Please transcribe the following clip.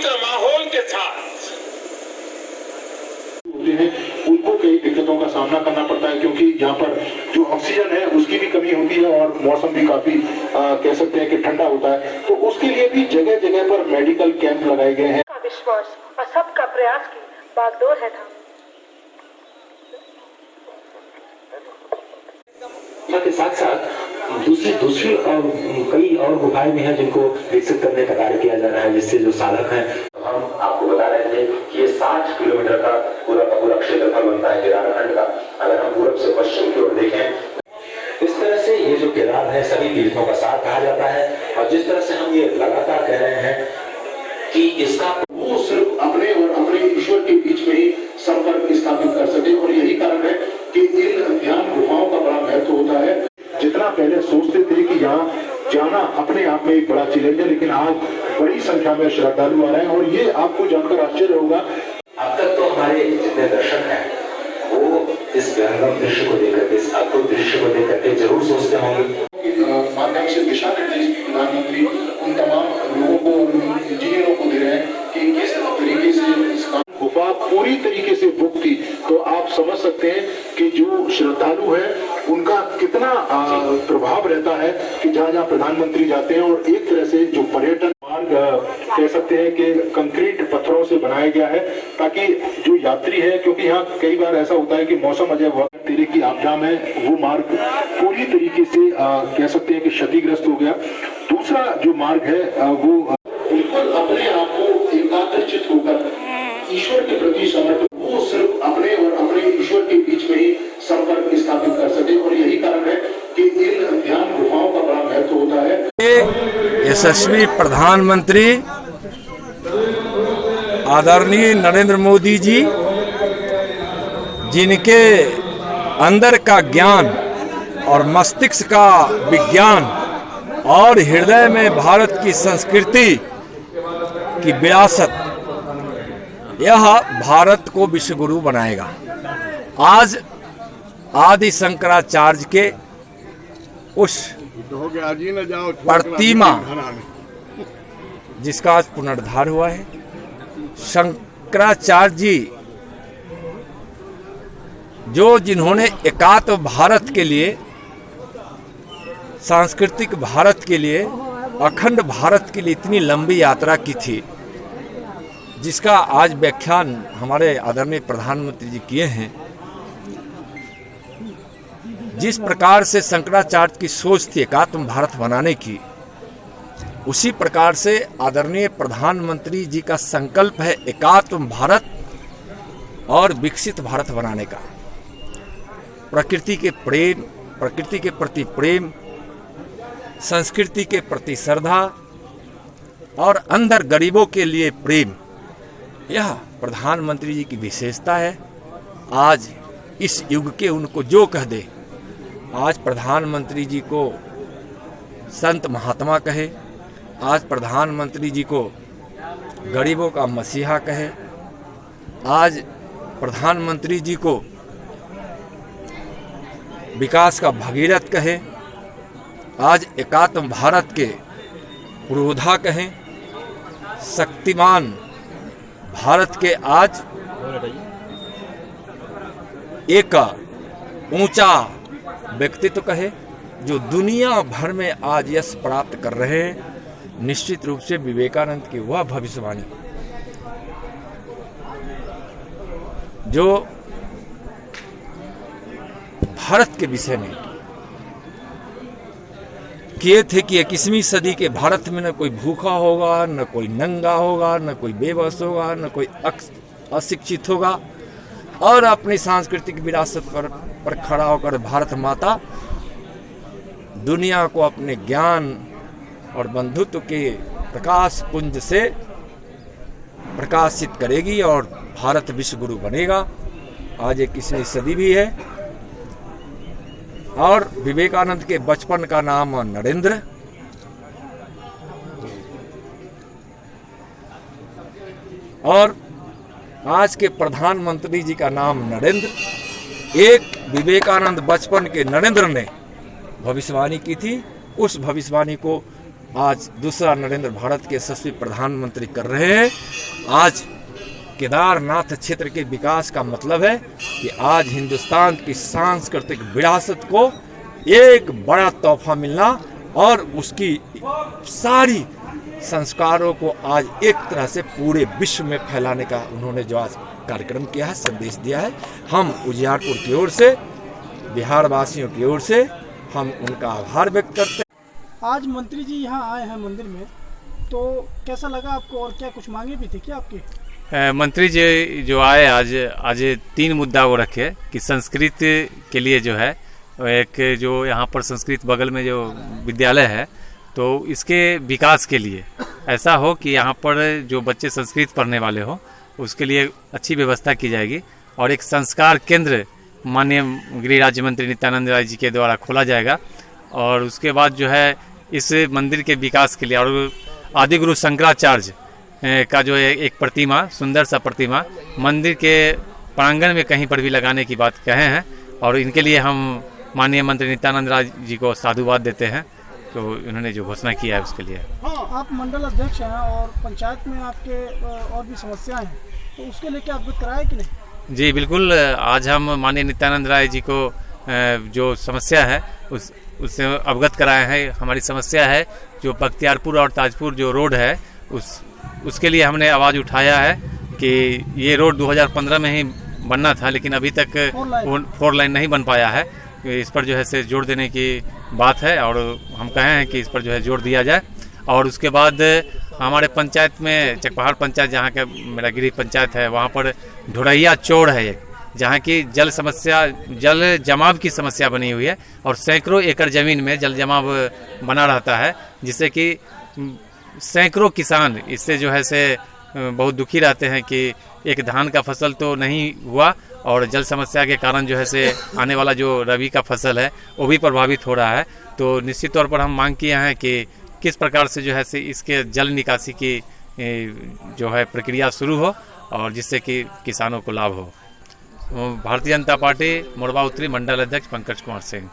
पवित्र माहौल के साथ उनको कई दिक्कतों का सामना करना पड़ता है, क्योंकि यहाँ पर जो ऑक्सीजन है उसकी भी कमी होती है और मौसम भी काफी कह सकते हैं कि ठंडा होता है। तो उसके लिए भी जगह जगह पर मेडिकल कैंप लगाए गए हैं। विश्वास और सबका प्रयास की बागडोर है था। के साथ साथ दूसरी और कई और गुफाएं भी हैं जिनको विकसित करने का कार्य किया जा रहा है, जिससे जो साधक हैं, हम आपको बता रहे थे कि ये 60 किलोमीटर का पूरा क्षेत्रफल बनता है केदारखंड का। अगर हम पूर्व से पश्चिम की ओर देखें, इस तरह से ये जो केदार है सभी तीर्थों का सार कहा जाता है। और जिस तरह से हम ये लगातार कह रहे हैं कि इसका वो सिर्फ अपने और अपने ईश्वर के बीच में ही संपर्क स्थापित कर सके, और यही कारण है कि इन ध्यान गुफाओं का बड़ा महत्व होता है। जितना पहले सोचते थे कि यहाँ जाना अपने आप में एक बड़ा चैलेंज है, लेकिन आज बड़ी संख्या में श्रद्धालु आ रहे हैं और ये आपको जानकर आश्चर्य होगा। अब तक तो हमारे जितने दर्शक हैं वो इस विहंगम दृश्य को देख करके, इस अद्भुत दृश्य को देख करके जरूर सोचते होंगे माध्यम से दिशा निर्देश प्रधानमंत्री उन तमाम लोगों को और इंजीनियरों को दे रहे हैं कि किस तरीके से इस गुफा पूरी तरीके से बुक थी। तो आप समझ सकते हैं कि जो श्रद्धालु है उनका कितना प्रभाव रहता है कि जहाँ जहाँ प्रधानमंत्री जाते हैं। और एक तरह से जो पर्यटन मार्ग कह सकते हैं कि कंक्रीट पत्थरों से बनाया गया है, ताकि जो यात्री है, क्योंकि यहाँ कई बार ऐसा होता है कि मौसम अजय तेरे की आपदा में वो मार्ग पूरी तरीके से कह सकते हैं कि क्षतिग्रस्त हो गया। दूसरा जो मार्ग है वो बिल्कुल अपने आप को एकाग्रचित होकर ईश्वर के प्रति समर्पित, वो सिर्फ अपने और अपने ईश्वर के बीच में ही संपर्क स्थापित कर सके, और यही कारण है कि इन ध्यान गुफाओं का बड़ा महत्व होता है। यशस्वी प्रधानमंत्री आदरणीय नरेंद्र मोदी जी, जिनके अंदर का ज्ञान और मस्तिष्क का विज्ञान और हृदय में भारत की संस्कृति की विरासत, यह भारत को विश्व गुरु बनाएगा। आज आदि शंकराचार्य के उस प्रतिमा जिसका आज पुनरुद्धार हुआ है, शंकराचार्य जी जिन्होंने एकात्म भारत के लिए, सांस्कृतिक भारत के लिए, अखंड भारत के लिए इतनी लंबी यात्रा की थी, जिसका आज व्याख्यान हमारे आदरणीय प्रधानमंत्री जी किए हैं। जिस प्रकार से शंकराचार्य की सोच थी एकात्म भारत बनाने की, उसी प्रकार से आदरणीय प्रधानमंत्री जी का संकल्प है एकात्म भारत और विकसित भारत बनाने का। प्रकृति के प्रेम, प्रकृति के प्रति प्रेम, संस्कृति के प्रति श्रद्धा और अंदर गरीबों के लिए प्रेम, यह प्रधानमंत्री जी की विशेषता है। आज इस युग के उनको जो कह दे, आज प्रधानमंत्री जी को संत महात्मा कहे, आज प्रधानमंत्री जी को गरीबों का मसीहा कहे, आज प्रधानमंत्री जी को विकास का भगीरथ कहे, आज एकात्म भारत के पुरोधा कहें, शक्तिमान भारत के आज एक ऊंचा व्यक्तित्व कहे, जो दुनिया भर में आज यश प्राप्त कर रहे हैं। निश्चित रूप से विवेकानंद की वह भविष्यवाणी जो भारत के विषय में किए थे कि 21वीं सदी के भारत में न कोई भूखा होगा, न कोई नंगा होगा, न कोई बेबस होगा, न कोई अशिक्षित होगा, और अपनी सांस्कृतिक विरासत पर खड़ा होकर भारत माता दुनिया को अपने ज्ञान और बंधुत्व के प्रकाश पुंज से प्रकाशित करेगी और भारत विश्व गुरु बनेगा। आज 21वीं सदी भी है और विवेकानंद के बचपन का नाम नरेंद्र, और आज के प्रधानमंत्री जी का नाम नरेंद्र। एक विवेकानंद बचपन के नरेंद्र ने भविष्यवाणी की थी, उस भविष्यवाणी को आज दूसरा नरेंद्र भारत के यशस्वी प्रधानमंत्री कर रहे हैं। आज केदारनाथ क्षेत्र के विकास का मतलब है कि आज हिंदुस्तान की सांस्कृतिक विरासत को एक बड़ा तोहफा मिलना और उसकी सारी संस्कारों को आज एक तरह से पूरे विश्व में फैलाने का उन्होंने जो आज कार्यक्रम किया है, संदेश दिया है, हम उजियारपुर की ओर से, बिहार वासियों की ओर से हम उनका आभार व्यक्त करते हैं। आज मंत्री जी यहाँ आए हैं मंदिर में, तो कैसा लगा आपको और क्या कुछ मांगे भी थे क्या आपकी? मंत्री जी जो आए आज 3 मुद्दा वो रखे कि संस्कृत के लिए जो है एक जो यहाँ पर संस्कृत बगल में जो विद्यालय है तो इसके विकास के लिए ऐसा हो कि यहाँ पर जो बच्चे संस्कृत पढ़ने वाले हो उसके लिए अच्छी व्यवस्था की जाएगी और एक संस्कार केंद्र माननीय गृह राज्य मंत्री नित्यानंद राय जी के द्वारा खोला जाएगा। और उसके बाद जो है इस मंदिर के विकास के लिए और आदिगुरु शंकराचार्य का जो एक प्रतिमा, सुंदर सा प्रतिमा मंदिर के प्रांगण में कहीं पर भी लगाने की बात कहे हैं और इनके लिए हम माननीय मंत्री नित्यानंद राय जी को साधुवाद देते हैं। तो उन्होंने जो घोषणा किया है उसके लिए। आप मंडल अध्यक्ष हैं और पंचायत में आपके और भी समस्याएं हैं, तो उसके लिए क्या अवगत कराया कि नहीं? जी बिल्कुल, आज हम माननीय नित्यानंद राय जी को जो समस्या है उससे अवगत कराए हैं। हमारी समस्या है जो बख्तियारपुर और ताजपुर जो रोड है उसके लिए हमने आवाज़ उठाया है कि ये रोड 2015 में ही बनना था, लेकिन अभी तक 4 लाइन नहीं बन पाया है। इस पर जो है से जोर देने की बात है और हम कहे हैं कि इस पर जो है जोर दिया जाए। और उसके बाद हमारे पंचायत में चकपहाड़ पंचायत, जहाँ का मेरा गृह पंचायत है, वहाँ पर ढोरैया चौड़ है एक, जहाँ की जल जमाव की समस्या बनी हुई है और सैकड़ों एकड़ ज़मीन में जल जमाव बना रहता है, जिससे कि सैकड़ों किसान इससे जो है से बहुत दुखी रहते हैं कि एक धान का फसल तो नहीं हुआ और जल समस्या के कारण जो है से आने वाला जो रबी का फसल है वो भी प्रभावित हो रहा है। तो निश्चित तौर पर हम मांग किए हैं कि किस प्रकार से जो है से इसके जल निकासी की जो है प्रक्रिया शुरू हो और जिससे कि किसानों को लाभ हो। भारतीय जनता पार्टी मोरबा उत्तरी मंडल अध्यक्ष पंकज कुमार सिंह।